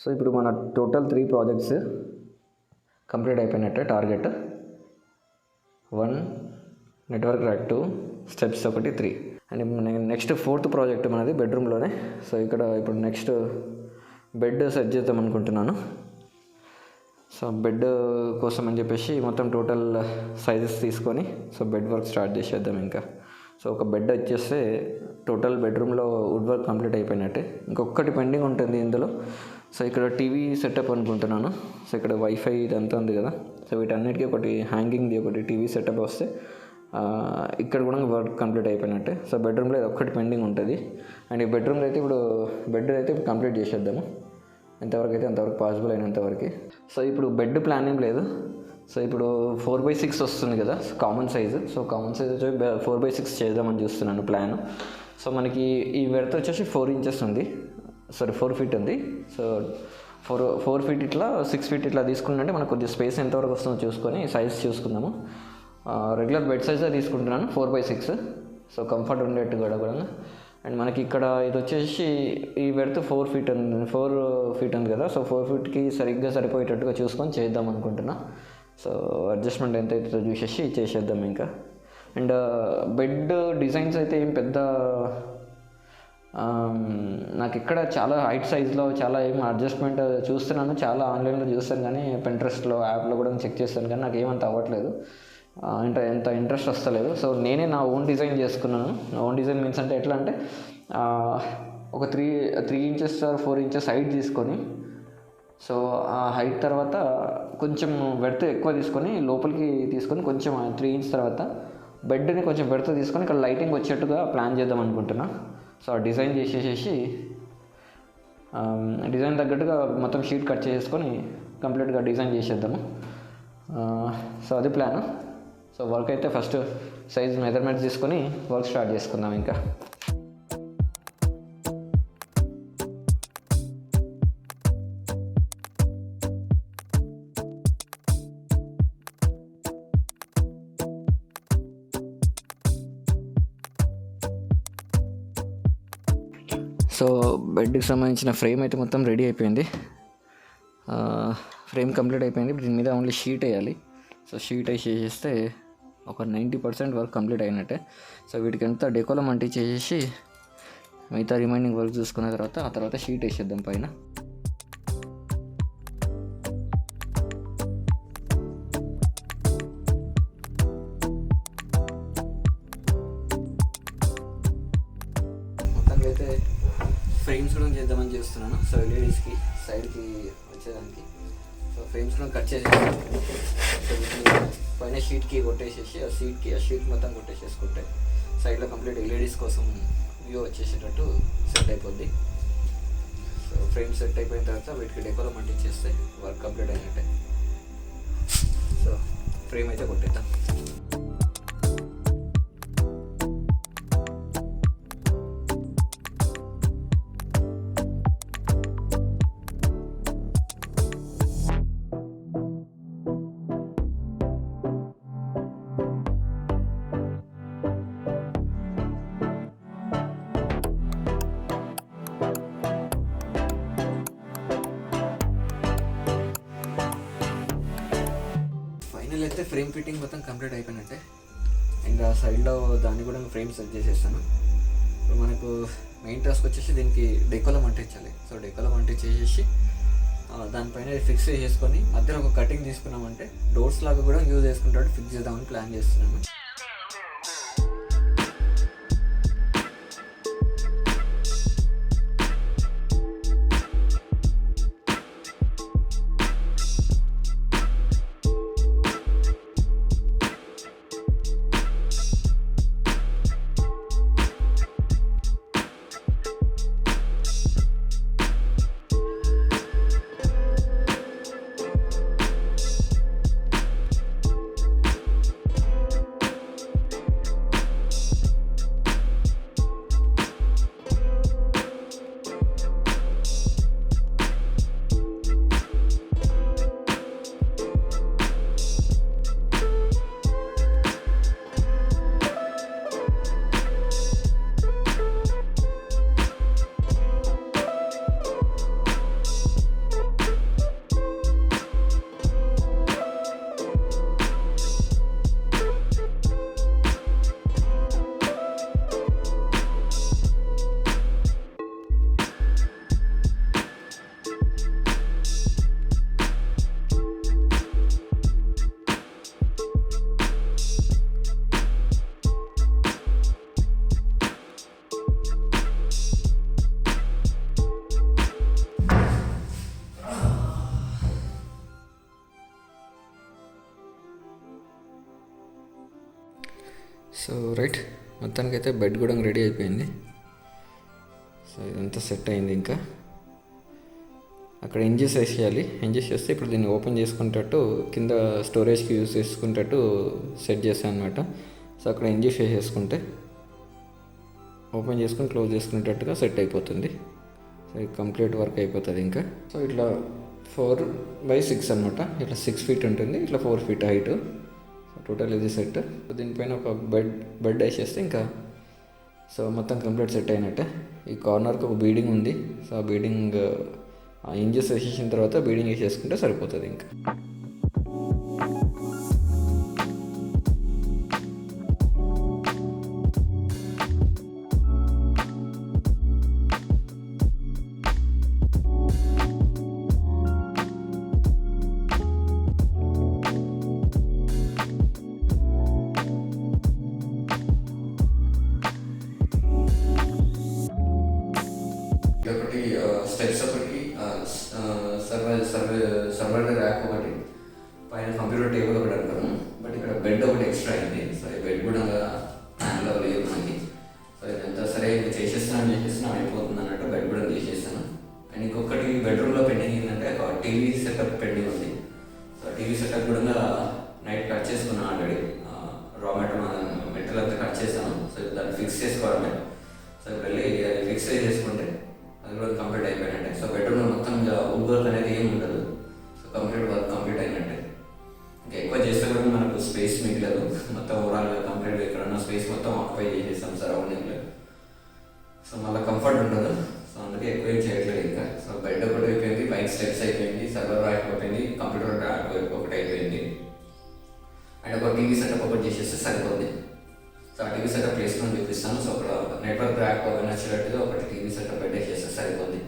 So ఇప్పుడు మన total 3 projects complete అయిపోయినట్టే. Target 1 network rack 2 steps 1 3 and next 4th project మనది బెడ్రూమ్లోనే. సో ఇక్కడ ఇప్పుడు నెక్స్ట్ బెడ్ సెట్ చేద్దాం అనుకుంటున్నాను. సో బెడ్ కోసం అని చెప్పేసి మొత్తం టోటల్ సైజెస్ తీసుకొని సో బెడ్ వర్క్ స్టార్ట్ చేసేద్దాం ఇంకా. సో ఒక బెడ్ వచ్చేస్తే టోటల్ బెడ్రూమ్లో వుడ్ వర్క్ కంప్లీట్ అయిపోయినట్టే. ఇంకొకటి పెండింగ్ ఉంటుంది ఇందులో. సో ఇక్కడ టీవీ సెటప్ అనుకుంటున్నాను. సో ఇక్కడ వైఫై ఇదంతా ఉంది కదా. సో వీటన్నిటికీ ఒకటి హ్యాంగింగ్ది ఒకటి టీవీ సెటప్ వస్తే ఇక్కడ కూడా వర్క్ కంప్లీట్ అయిపోయినట్టే. సో బెడ్రూమ్లో ఒక్కటి పెండింగ్ ఉంటుంది. అండ్ ఈ బెడ్రూమ్లో అయితే ఇప్పుడు బెడ్ అయితే ఇప్పుడు కంప్లీట్ చేసేద్దాము ఎంతవరకు అయితే అంతవరకు పాసిబుల్ అయినంతవరకు. సో ఇప్పుడు బెడ్ ప్లానింగ్ లేదు. సో ఇప్పుడు 4x6 వస్తుంది కదా common size. So common size వచ్చి 4x6 చేద్దామని చూస్తున్నాను ప్లాన్. సో మనకి ఈ వెడత్ వచ్చేసి 4 inches ఉంది, 4 feet ఉంది. సో 4 feet ఇట్లా 6 feet ఇట్లా తీసుకుంటే మనకు కొద్దిగా స్పేస్ ఎంతవరకు వస్తుందో చూసుకొని సైజ్ చూసుకుందాము. రెగ్యులర్ బెడ్ సైజే తీసుకుంటున్నాను 4x6. సో కంఫర్ట్ ఉండేట్టు కూడా. అండ్ మనకి ఇక్కడ ఇది వచ్చేసి ఈ వెడత్ 4 feet ఉంది కదా. సో 4 feetకి సరిగ్గా సరిపోయేటట్టుగా చూసుకొని చేద్దాం అనుకుంటున్నా. సో అడ్జస్ట్మెంట్ ఎంత అవుతుందో చూసేసి చేసేద్దాం ఇంకా. అండ్ బెడ్ డిజైన్స్ అయితే ఏం పెద్ద నాకు ఇక్కడ చాలా హైట్ సైజ్లో చాలా ఏం అడ్జస్ట్మెంట్ చూస్తున్నాను, చాలా ఆన్లైన్లో చూస్తాను కానీ Pinterestలో యాప్లో కూడా చెక్ చేస్తాను కానీ నాకు ఏమంత అవ్వట్లేదు, ఎంత ఇంట్రెస్ట్ వస్తలేదు. సో నేనే నా ఓన్ డిజైన్ చేసుకున్నాను. నా ఓన్ డిజైన్ మీన్స్ అంటే ఎట్లా అంటే ఒక 3 inches or 4 inches హైట్ తీసుకొని, సో ఆ హైట్ తర్వాత కొంచెం వెడత ఎక్కువ తీసుకొని లోపలికి తీసుకొని కొంచెం 3 inches తర్వాత బెడ్ని కొంచెం వెడత తీసుకొని ఇక్కడ లైటింగ్ వచ్చేట్టుగా ప్లాన్ చేద్దాం అనుకుంటున్నా. సో ఆ డిజైన్ చేసేసి డిజైన్ తగ్గట్టుగా మొత్తం షీట్ కట్ చేసుకొని కంప్లీట్గా డిజైన్ చేసేద్దాము. సో అది ప్లాన్. సో వర్క్ అయితే ఫస్ట్ సైజ్ మెజర్మెంట్స్ తీసుకొని వర్క్ స్టార్ట్ చేసుకుందాం ఇంకా. సో బెడ్కి సంబంధించిన ఫ్రేమ్ అయితే మొత్తం రెడీ అయిపోయింది. ఫ్రేమ్ కంప్లీట్ అయిపోయింది. దీని మీద ఓన్లీ షీట్ వేయాలి. సో షీట్ వేసేస్తే ఒక 90% వర్క్ కంప్లీట్ అయినట్టే. సో వీటికి ఎంత డెకోలం అంటించేసి మిగతా రిమైనింగ్ వర్క్ చూసుకున్న తర్వాత షీట్ వేసేద్దాం పైన. మొత్తానికి అయితే ఫ్రేమ్స్ కూడా చేద్దామని చేస్తున్నాను. సో ఎల్ఈడీస్కి సైడ్కి వచ్చేదానికి సో ఫ్రేమ్స్ కూడా కట్ చేసేసి పైన షీట్కి కొట్టేసేసి ఆ షీట్ మొత్తం కొట్టేసేసుకుంటే సైడ్లో కంప్లీట్ ఎల్ఈడీస్ కోసం వ్యూ వచ్చేసేటట్టు సెట్ అయిపోద్ది. సో ఫ్రేమ్ సెట్ అయిపోయిన తర్వాత వీటికి డెకోలం అంటించేస్తే వర్క్ కంప్లీట్ అయినట్టే. సో ఫ్రేమ్ అయితే కొట్టేద్దాం. ఫైనల్ అయితే ఫ్రేమ్ ఫిట్టింగ్ మొత్తం కంప్లీట్ అయిపోయినట్టే. అండ్ ఆ సైడ్లో దాన్ని కూడా ఫ్రేమ్ సెట్ చేసేస్తాను. ఇప్పుడు మనకు మెయిన్ టాస్క్ వచ్చేసి దీనికి డెకోలం అంటించాలి. సో డెకోలం అంటించేసి దానిపైన ఫిక్స్ చేసుకొని మధ్యలో ఒక కటింగ్ తీసుకున్నామంటే డోర్స్ లాగా కూడా యూజ్ చేసుకుంటాడు ఫిక్స్ చేద్దామని ప్లాన్ చేస్తున్నాను. సో రైట్, మొత్తానికైతే బెడ్ కూడా రెడీ అయిపోయింది. సో ఇదంతా సెట్ అయింది. ఇంకా అక్కడ ఎంజెస్ వేసేయాలి. ఎంజెస్ చేస్తే ఇప్పుడు దీన్ని ఓపెన్ చేసుకునేటట్టు కింద స్టోరేజ్కి యూజ్ చేసుకునేటట్టు సెట్ చేశాను అనమాట. సో అక్కడ ఎంజెస్ వేసేసుకుంటే ఓపెన్ చేసుకుని క్లోజ్ చేసుకునేటట్టుగా సెట్ అయిపోతుంది. సో ఇది కంప్లీట్ వర్క్ అయిపోతుంది ఇంకా. సో ఇట్లా 4x6 అనమాట. ఇట్లా 6 feet ఉంటుంది, ఇట్లా 4 feet హైట్. సో టోటల్ ఇది సెట్. దీనిపైన ఒక బెడ్ వేసేస్తే ఇంకా సో మొత్తం కంప్లీట్ సెట్ అయినట్టే. ఈ కార్నర్కి ఒక బీడింగ్ ఉంది. సో ఆ బీడింగ్ ఆ ఇంజెస్ వేసేసిన తర్వాత బీడింగ్ వేసేసుకుంటే సరిపోతుంది ఇంకా. ఒకటి స్టెప్స్ ఒకటి సర్వర్ ర్యాక్ ఒకటి పైన కంప్యూటర్ టేబుల్ ఒకటి అనుకున్నాం. బట్ ఇక్కడ బెడ్ ఒకటి ఎక్స్ట్రా అయింది. సో ఈ బెడ్ కూడా ప్లాన్లో లేదు మనకి. సో ఇదంతా సరే చేసేస్తున్నాం అయిపోతుంది అన్నట్టు బెడ్ కూడా చేసేస్తాను. అండ్ ఇంకొకటి బెడ్రూమ్లో పెండింగ్ ఏంటంటే ఒక టీవీ సెటప్ పెండింగ్ ఉంది. సో టీవీ సెటప్ కూడా నైట్ కట్ చేసుకున్నాను ఆల్రెడీ. రా మెటల్ అంతా కట్ చేస్తాను. సో దాన్ని ఫిక్స్ చేసుకోవడమే. సో వెళ్ళి అది ఫిక్స్ చేసుకుంటే అది కూడా కంప్లీట్ అయిపోయినట్టే. సో బెడ్రూమ్లో మొత్తం వుడ్ వర్క్ అనేది ఏమి ఉండదు. సో కంప్లీట్ వర్క్ కంప్లీట్ అయినట్టే. ఇంకా ఎక్కువ చేస్తే కూడా మనకు స్పేస్ మిగలదు. మొత్తం ఓవరాల్గా కంప్లీట్గా ఎక్కడన్నా స్పేస్ మొత్తం ఆక్యుపై చేసేస్తాం సరౌండింగ్లో. సో మళ్ళీ కంఫర్ట్ ఉండదు. సో అందుకే ఎక్కువ ఏం చేయట్లేదు ఇంకా. సో బెడ్ ఒకటి అయిపోయింది, పైకి స్టెప్స్ అయిపోయింది, సర్వర్ ర్యాక్ అయిపోయింది, కంప్యూటర్ ర్యాక్ ఒకటి అయిపోయింది. అండ్ ఒక టీవీ సెటప్ ఒకటి చేసేస్తే సరిపోద్ది. సో ఆ టీవీ సెటప్ ప్లేస్లో చూపిస్తాను. సో అక్కడ నెట్వర్క్ ర్యాక్ నచ్చినట్టుగా ఒకటి టీవీ సెటప్ పెట్టేసేస్తే సరిపోద్ది.